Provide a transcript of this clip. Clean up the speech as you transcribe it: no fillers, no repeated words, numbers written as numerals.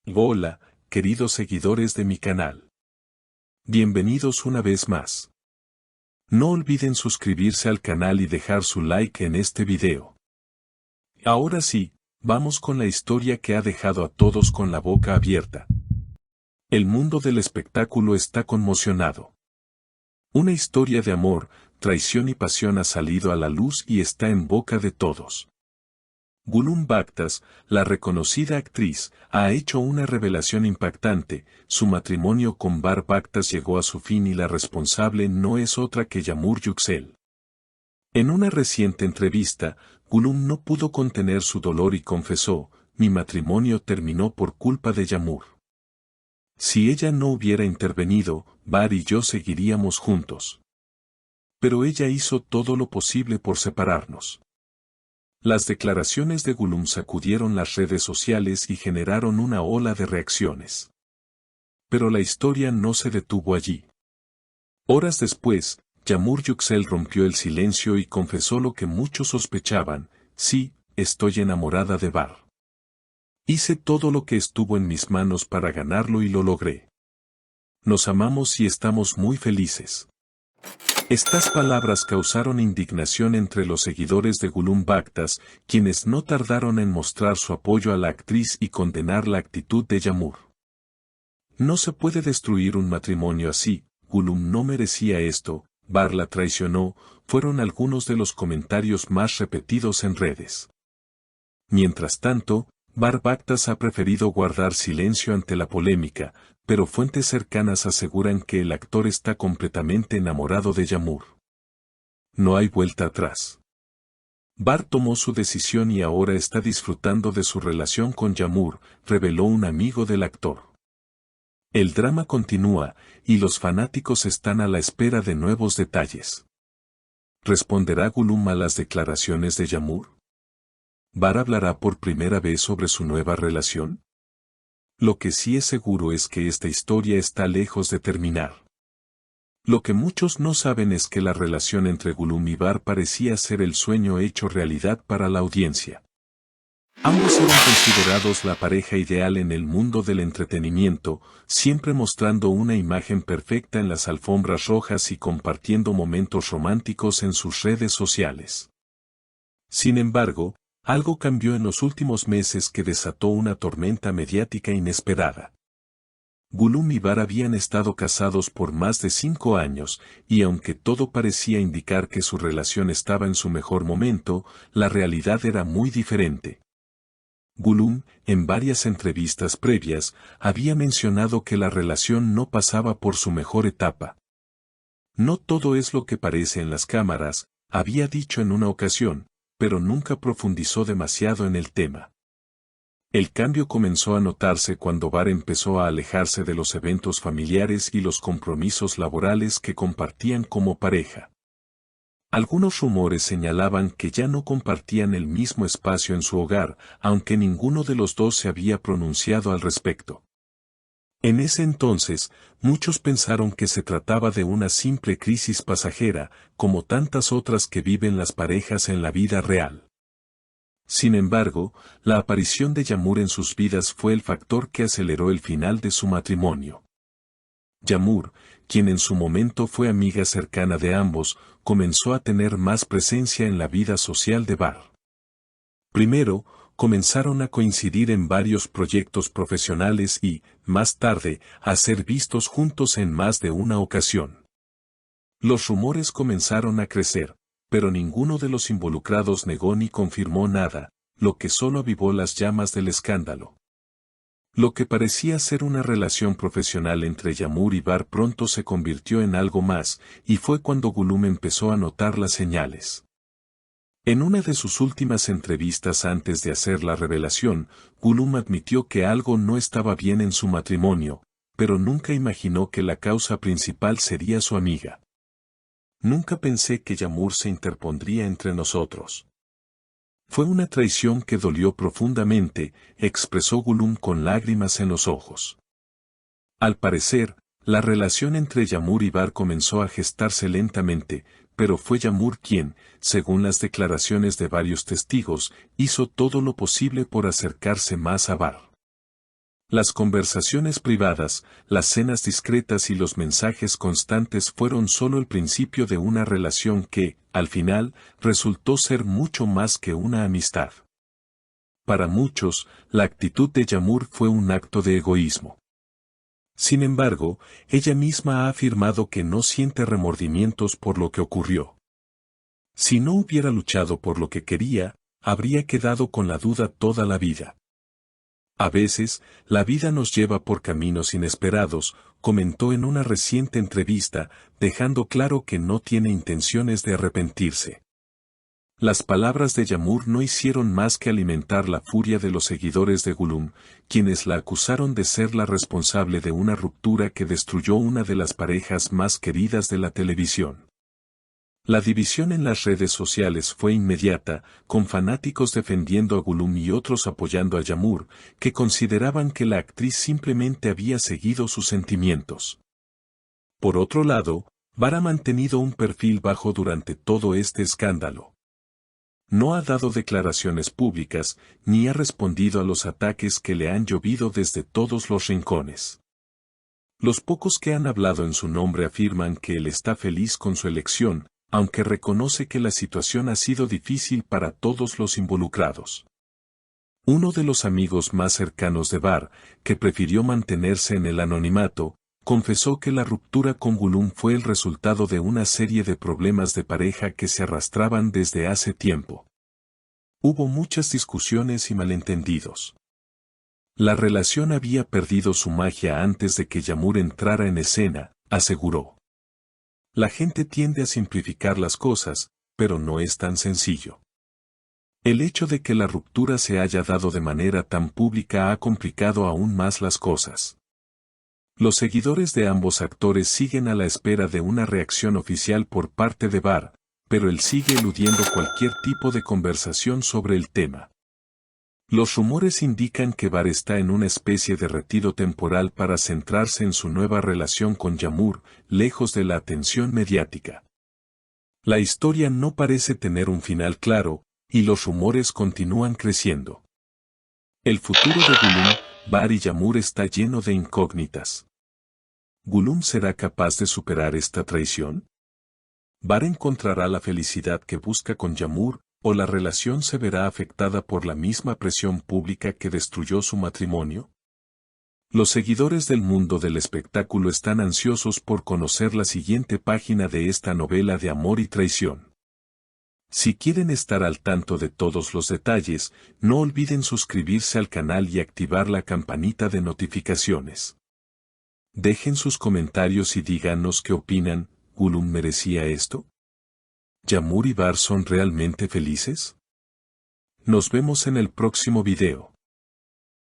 Hola, queridos seguidores de mi canal. Bienvenidos una vez más. No olviden suscribirse al canal y dejar su like en este video. Ahora sí, vamos con la historia que ha dejado a todos con la boca abierta. El mundo del espectáculo está conmocionado. Una historia de amor, traición y pasión ha salido a la luz y está en boca de todos. Gulum Baktas, la reconocida actriz, ha hecho una revelación impactante. Su matrimonio con Bar Baktas llegó a su fin y la responsable no es otra que Yağmur Yüksel. En una reciente entrevista, Gulum no pudo contener su dolor y confesó: "Mi matrimonio terminó por culpa de Yağmur. Si ella no hubiera intervenido, Bar y yo seguiríamos juntos. Pero ella hizo todo lo posible por separarnos". Las declaraciones de Gulum sacudieron las redes sociales y generaron una ola de reacciones. Pero la historia no se detuvo allí. Horas después, Yağmur Yüksel rompió el silencio y confesó lo que muchos sospechaban: "Sí, estoy enamorada de Bar. Hice todo lo que estuvo en mis manos para ganarlo y lo logré. Nos amamos y estamos muy felices". Estas palabras causaron indignación entre los seguidores de Gulum Baktas, quienes no tardaron en mostrar su apoyo a la actriz y condenar la actitud de Yağmur. "No se puede destruir un matrimonio así, Gulum no merecía esto, Bar la traicionó", fueron algunos de los comentarios más repetidos en redes. Mientras tanto, Bar Baktas ha preferido guardar silencio ante la polémica, pero fuentes cercanas aseguran que el actor está completamente enamorado de Yağmur. No hay vuelta atrás. Bar tomó su decisión y ahora está disfrutando de su relación con Yağmur, reveló un amigo del actor. El drama continúa, y los fanáticos están a la espera de nuevos detalles. ¿Responderá Gulum a las declaraciones de Yağmur? ¿Bar hablará por primera vez sobre su nueva relación? Lo que sí es seguro es que esta historia está lejos de terminar. Lo que muchos no saben es que la relación entre Gulum y Bar parecía ser el sueño hecho realidad para la audiencia. Ambos eran considerados la pareja ideal en el mundo del entretenimiento, siempre mostrando una imagen perfecta en las alfombras rojas y compartiendo momentos románticos en sus redes sociales. Sin embargo, algo cambió en los últimos meses que desató una tormenta mediática inesperada. Gulum y Bar habían estado casados por más de 5 años, y aunque todo parecía indicar que su relación estaba en su mejor momento, la realidad era muy diferente. Gulum, en varias entrevistas previas, había mencionado que la relación no pasaba por su mejor etapa. "No todo es lo que parece en las cámaras", había dicho en una ocasión, pero nunca profundizó demasiado en el tema. El cambio comenzó a notarse cuando Bar empezó a alejarse de los eventos familiares y los compromisos laborales que compartían como pareja. Algunos rumores señalaban que ya no compartían el mismo espacio en su hogar, aunque ninguno de los dos se había pronunciado al respecto. En ese entonces, muchos pensaron que se trataba de una simple crisis pasajera, como tantas otras que viven las parejas en la vida real. Sin embargo, la aparición de Yağmur en sus vidas fue el factor que aceleró el final de su matrimonio. Yağmur, quien en su momento fue amiga cercana de ambos, comenzó a tener más presencia en la vida social de Bar. Primero, comenzaron a coincidir en varios proyectos profesionales y, más tarde, a ser vistos juntos en más de una ocasión. Los rumores comenzaron a crecer, pero ninguno de los involucrados negó ni confirmó nada, lo que solo avivó las llamas del escándalo. Lo que parecía ser una relación profesional entre Yağmur y Bar pronto se convirtió en algo más, y fue cuando Gulum empezó a notar las señales. En una de sus últimas entrevistas antes de hacer la revelación, Gulum admitió que algo no estaba bien en su matrimonio, pero nunca imaginó que la causa principal sería su amiga. "Nunca pensé que Yağmur se interpondría entre nosotros. Fue una traición que dolió profundamente", expresó Gulum con lágrimas en los ojos. Al parecer, la relación entre Yağmur y Bar comenzó a gestarse lentamente, pero fue Yağmur quien, según las declaraciones de varios testigos, hizo todo lo posible por acercarse más a Bar. Las conversaciones privadas, las cenas discretas y los mensajes constantes fueron solo el principio de una relación que, al final, resultó ser mucho más que una amistad. Para muchos, la actitud de Yağmur fue un acto de egoísmo. Sin embargo, ella misma ha afirmado que no siente remordimientos por lo que ocurrió. Si no hubiera luchado por lo que quería, habría quedado con la duda toda la vida. A veces, la vida nos lleva por caminos inesperados, comentó en una reciente entrevista, dejando claro que no tiene intenciones de arrepentirse. Las palabras de Yağmur no hicieron más que alimentar la furia de los seguidores de Gülüm, quienes la acusaron de ser la responsable de una ruptura que destruyó una de las parejas más queridas de la televisión. La división en las redes sociales fue inmediata, con fanáticos defendiendo a Gülüm y otros apoyando a Yağmur, que consideraban que la actriz simplemente había seguido sus sentimientos. Por otro lado, Var ha mantenido un perfil bajo durante todo este escándalo. No ha dado declaraciones públicas, ni ha respondido a los ataques que le han llovido desde todos los rincones. Los pocos que han hablado en su nombre afirman que él está feliz con su elección, aunque reconoce que la situación ha sido difícil para todos los involucrados. Uno de los amigos más cercanos de Var, que prefirió mantenerse en el anonimato, confesó que la ruptura con Gülüm fue el resultado de una serie de problemas de pareja que se arrastraban desde hace tiempo. Hubo muchas discusiones y malentendidos. La relación había perdido su magia antes de que Yağmur entrara en escena, aseguró. La gente tiende a simplificar las cosas, pero no es tan sencillo. El hecho de que la ruptura se haya dado de manera tan pública ha complicado aún más las cosas. Los seguidores de ambos actores siguen a la espera de una reacción oficial por parte de Var, pero él sigue eludiendo cualquier tipo de conversación sobre el tema. Los rumores indican que Var está en una especie de retiro temporal para centrarse en su nueva relación con Yağmur, lejos de la atención mediática. La historia no parece tener un final claro, y los rumores continúan creciendo. El futuro de Gülüm, Var y Yağmur está lleno de incógnitas. ¿Gülüm será capaz de superar esta traición? ¿Var encontrará la felicidad que busca con Yağmur, o la relación se verá afectada por la misma presión pública que destruyó su matrimonio? Los seguidores del mundo del espectáculo están ansiosos por conocer la siguiente página de esta novela de amor y traición. Si quieren estar al tanto de todos los detalles, no olviden suscribirse al canal y activar la campanita de notificaciones. Dejen sus comentarios y díganos qué opinan. ¿Gülüm merecía esto? ¿Yağmur y Var son realmente felices? Nos vemos en el próximo video.